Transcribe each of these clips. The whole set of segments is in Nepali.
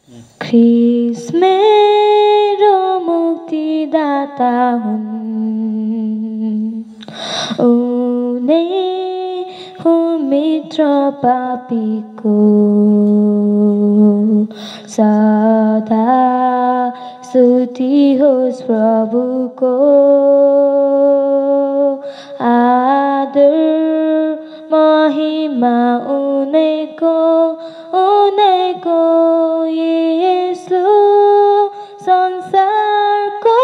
ख्रिस्ट मेरो मुक्तिदाता हुन् उनै हुँ मित्र पापीको सदा स्तुति होस् प्रभुको आदर महिमा उनैको येशू संसारको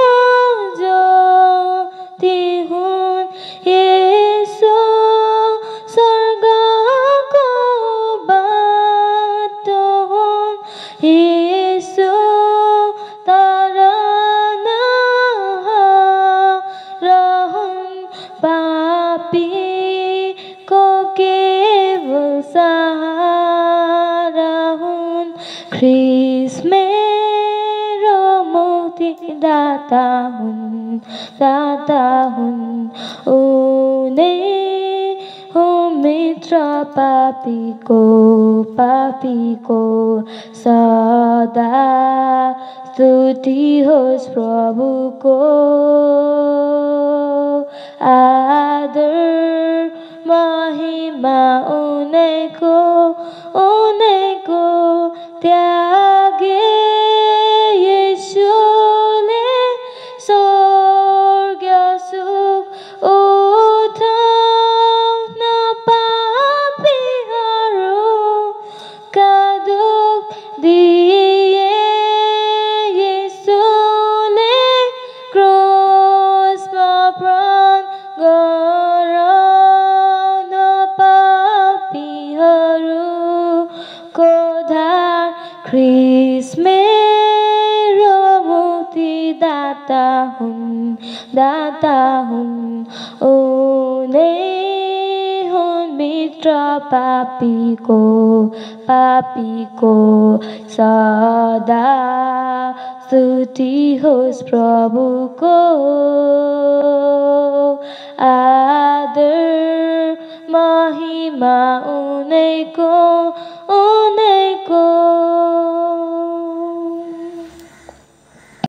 ज्योति हुन् येशू स्वर्गको बाटो हुन् येशू तर नहराउन् पापीको केवल सहारा हुन् ख्रिस्ट मेरो मुक्तिदाता हुन् उनै हुँ मित्र पापीको सदा स्तुति होस् प्रभुको आदर महिमा उनैको त्यागे येशूले स्वर्ग सुख उठाउन पापीहरूका दुख दिए येशूले क्रुसमा प्राण गराउन पापीहरूको धार ख्रिस्ट मेरो मुक्तिदाता हुन् उनै हुन् मित्र पापीको सदा स्तुति होस् प्रभुको आदर महिमा उनैको